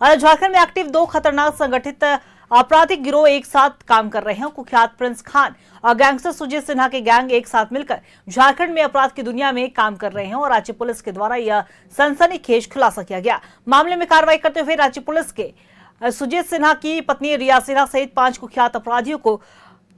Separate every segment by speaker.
Speaker 1: और झारखंड में एक्टिव 2 खतरनाक संगठित आपराधिक गिरोह एक साथ काम कर रहे हैं। कुख्यात प्रिंस खान और गैंगस्टर सुजीत सिन्हा के गैंग एक साथ मिलकर झारखंड में अपराध की दुनिया में काम कर रहे हैं और राज्य पुलिस के द्वारा यह सनसनीखेज खुलासा किया गया। मामले में कार्रवाई करते हुए राज्य पुलिस के सुजीत सिन्हा की पत्नी रिया सिन्हा सहित 5 कुख्यात अपराधियों को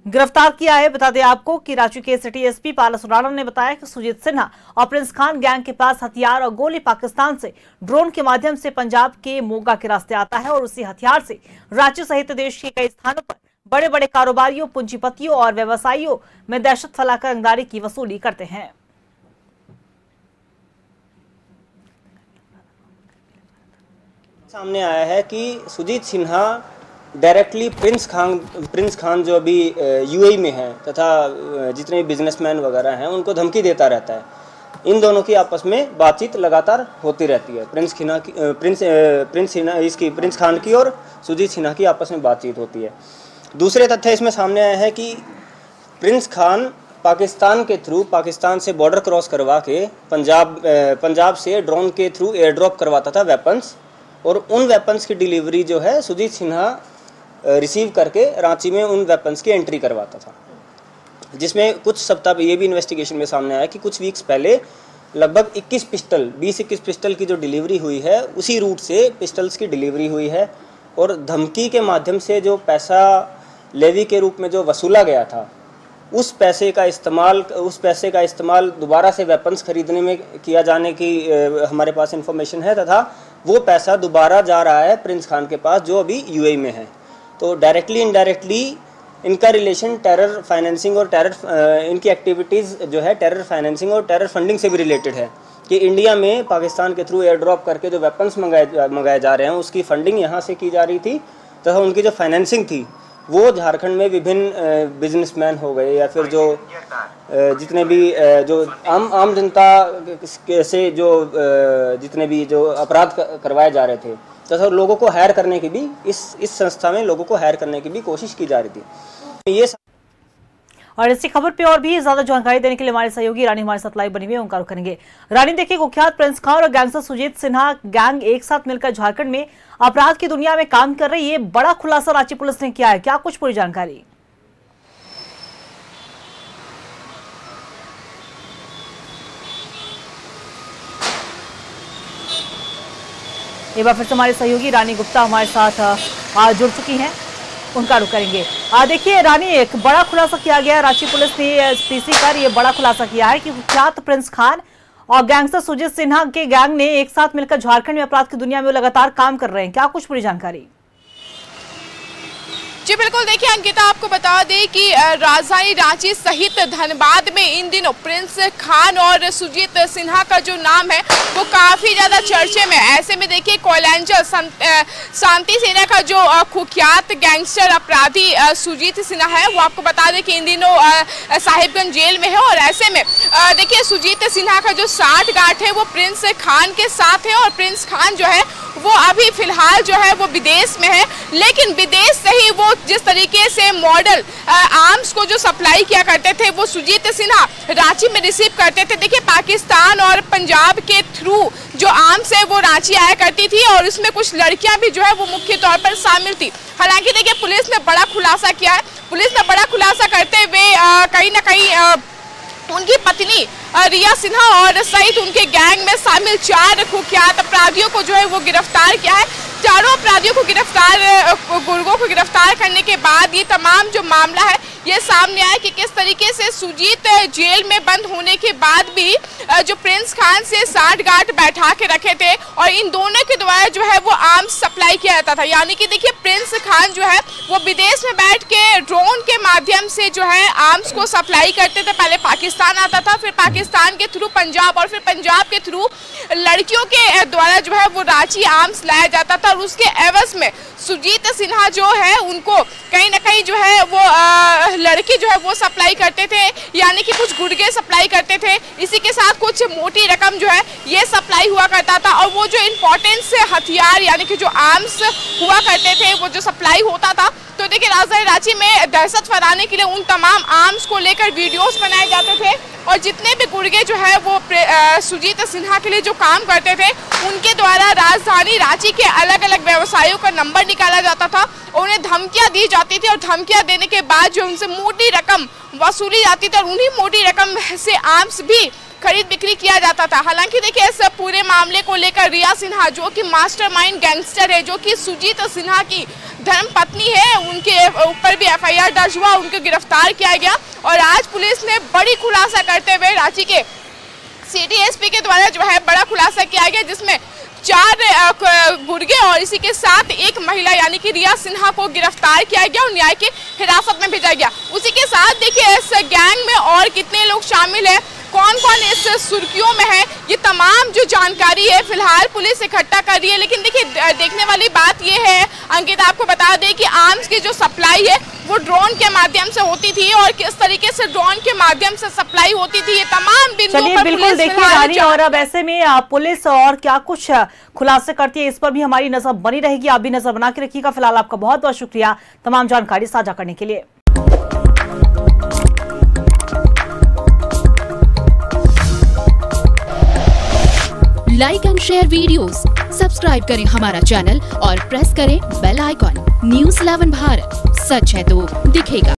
Speaker 1: गिरफ्तार किया है। बता दें आपको कि रांची के सिटी एसपी पारस राणा ने बताया कि सुजीत सिन्हा और प्रिंस खान गैंग के पास हथियार और गोली पाकिस्तान से ड्रोन के माध्यम से पंजाब के मोगा के रास्ते आता है और उसी हथियार से राज्य सहित देश के कई स्थानों पर बड़े बड़े कारोबारियों, पूंजीपतियों और व्यवसायियों में दहशत फैलाकर रंगदारी की वसूली करते हैं।
Speaker 2: सामने आया है कि सुजीत सिन्हा डायरेक्टली प्रिंस खान जो अभी यूएई में है तथा जितने बिजनेसमैन वगैरह हैं उनको धमकी देता रहता है। इन दोनों की आपस में बातचीत लगातार होती रहती है। प्रिंस खान की और सुजीत सिन्हा की आपस में बातचीत होती है। दूसरे तथ्य इसमें सामने आए हैं कि प्रिंस खान पाकिस्तान के थ्रू, पाकिस्तान से बॉर्डर क्रॉस करवा के पंजाब से ड्रोन के थ्रू एयर ड्रॉप करवाता था वेपन्स, और उन वेपन्स की डिलीवरी जो है सुजीत सिन्हा रिसीव करके रांची में उन वेपन्स की एंट्री करवाता था। जिसमें कुछ सप्ताह ये भी इन्वेस्टिगेशन में सामने आया कि कुछ वीक्स पहले लगभग 20-21 पिस्टल की जो डिलीवरी हुई है उसी रूट से पिस्टल्स की डिलीवरी हुई है, और धमकी के माध्यम से जो पैसा लेवी के रूप में जो वसूला गया था उस पैसे का इस्तेमाल दोबारा से वेपन्स खरीदने में किया जाने की हमारे पास इंफॉर्मेशन है, तथा वो पैसा दोबारा जा रहा है प्रिंस खान के पास जो अभी यूएई में है। तो डायरेक्टली इनडायरेक्टली इनका रिलेशन टेरर फाइनेंसिंग और इनकी एक्टिविटीज़ जो है टेरर फाइनेंसिंग और टेरर फंडिंग से भी रिलेटेड है कि इंडिया में पाकिस्तान के थ्रू एयर ड्रॉप करके जो वेपन्स मंगाए जा रहे हैं उसकी फंडिंग यहाँ से की जा रही थी, तथा उनकी जो फाइनेंसिंग थी वो झारखंड में विभिन्न बिजनेसमैन हो गए या फिर जो जितने भी जो आम जनता से जो जितने भी जो अपराध करवाए जा रहे थे, तथा लोगों को हायर करने की भी इस संस्था में लोगों को हायर करने की भी कोशिश की जा रही थी। ये
Speaker 1: और इसी खबर पे और भी ज्यादा जानकारी देने के लिए हमारे सहयोगी रानी हमारे साथ लाइव बनी हुई है, उनका रुख करेंगे। रानी, देखिए, कुख्यात प्रिंस खान और गैंगस्टर सुजीत सिन्हा गैंग एक साथ मिलकर झारखंड में अपराध की दुनिया में काम कर रही है। ये बड़ा खुलासा रांची पुलिस ने किया है, क्या कुछ पूरी जानकारी? एक बार फिर से हमारे सहयोगी रानी गुप्ता हमारे साथ जुड़ चुकी हैं, उनका रुख करेंगे। देखिए रानी, एक बड़ा खुलासा किया गया, रांची पुलिस ने पीसी कर ये बड़ा खुलासा किया है कि कुख्यात प्रिंस खान और गैंगस्टर सुजीत सिन्हा के गैंग ने एक साथ मिलकर झारखंड में अपराध की दुनिया में लगातार काम कर रहे हैं। क्या कुछ पूरी जानकारी?
Speaker 3: जी बिल्कुल, देखिए अंकिता, आपको बता दें कि राजधानी रांची सहित धनबाद में इन दिनों प्रिंस खान और सुजीत सिन्हा का जो नाम है वो काफी ज्यादा चर्चे में है। ऐसे में देखिए कोयलांचल शांति सेना का जो कुख्यात गैंगस्टर अपराधी सुजीत सिन्हा है वो आपको बता दें कि इन दिनों साहिबगंज जेल में है, और ऐसे में देखिए सुजीत सिन्हा का जो साठगांठ है वो प्रिंस खान के साथ है, और प्रिंस खान जो है वो अभी फिलहाल जो है वो विदेश में है, लेकिन विदेश से ही वो जिस तरीके से मॉडल आर्म्स को जो सप्लाई किया करते थे वो सुजीत सिन्हा रांची में रिसीव करते थे। देखिए पाकिस्तान और पंजाब के थ्रू जो आर्म्स है वो रांची आया करती थी, और इसमें कुछ लड़कियां भी जो है वो मुख्य तौर पर शामिल थी। हालांकि देखिए पुलिस ने बड़ा खुलासा किया है। पुलिस ने बड़ा खुलासा करते हुए कहीं ना कहीं उनकी पत्नी रिया सिन्हा और सहित उनके गैंग में शामिल 4 कुख्यात अपराधियों को जो है वो गिरफ्तार किया है। चारों अपराधियों को गुर्गों को गिरफ्तार करने के बाद ये तमाम जो मामला है ये सामने आया कि किस तरीके से सुजीत जेल में बंद होने के बाद भी जो प्रिंस खान से साठगांठ बैठा के रखे थे, और इन दोनों के द्वारा जो है वो आर्म्स सप्लाई किया जाता था। यानी कि देखिए प्रिंस खान जो है वो विदेश में बैठ के ड्रोन के माध्यम से जो है आर्म्स को सप्लाई करते थे। पहले पाकिस्तान आता था, फिर पाकिस्तान के थ्रू पंजाब, और फिर पंजाब के थ्रू लड़कियों के द्वारा जो है वो रांची आर्म्स लाया जाता था, और उसके एवज में सुजीत सिन्हा जो है उनको कहीं ना कहीं जो है वो लड़के जो है वो सप्लाई करते थे, यानी कि कुछ गुर्गे सप्लाई करते थे। इसी के साथ कुछ मोटी रकम जो है ये सप्लाई हुआ करता था, और वो जो इम्पोर्टेंट से हथियार यानी कि जो आर्म्स हुआ करते थे, वो जो सप्लाई होता था। तो देखिए राजधानी रांची में दहशत फैलाने के लिए उन तमाम आर्म्स को लेकर वीडियोस बनाए जाते थे और जितने भी गुर्गे जो है वो सुजीत सिन्हा के लिए जो काम करते थे उनके द्वारा राजधानी रांची के अलग अलग व्यवसायियों का नंबर निकाला जाता था, उन्हें धमकियां दी जाती थी और धमकियां देने के बाद जो उनसे मोटी रकम वसूली जाती थी और उन्हीं मोटी रकम से आर्म्स भी खरीद बिक्री किया जाता था। हालांकि देखिए इस पूरे मामले को लेकर रिया सिन्हा जो कि मास्टरमाइंड गैंगस्टर है, जो कि सुजीत सिन्हा की धर्म पत्नी है, उनके ऊपर भी FIR दर्ज हुआ, उनको गिरफ्तार किया गया और आज पुलिस ने बड़ी खुलासा करते हुए रांची के सिटी SP के द्वारा जो है बड़ा खुलासा किया गया, जिसमें 4 गुर्गे और इसी के साथ एक महिला यानी कि रिया सिन्हा को गिरफ्तार किया गया और न्याय की हिरासत में भेजा गया। उसी के साथ देखिए इस गैंग में और कितने लोग शामिल है, कौन कौन इस सुर्खियों में है, ये तमाम जो जानकारी है फिलहाल पुलिस इकट्ठा कर रही है। लेकिन देखिए देखने वाली बात ये है अंकित, आपको बता दें कि आर्म्स की जो सप्लाई है वो ड्रोन के माध्यम से होती थी और किस तरीके से ड्रोन के माध्यम से सप्लाई होती थी, ये तमाम बिंदुओं पर
Speaker 1: बिल्कुल देखिए रानी, और अब ऐसे में पुलिस और क्या कुछ खुलासे करती है इस पर भी हमारी नजर बनी रहेगी। आप भी नजर बना के रखिएगा। फिलहाल आपका बहुत बहुत शुक्रिया तमाम जानकारी साझा करने के लिए।
Speaker 4: Like and share videos, subscribe करें हमारा चैनल और प्रेस करें बेल आइकॉन। News 11 भारत, सच है तो दिखेगा।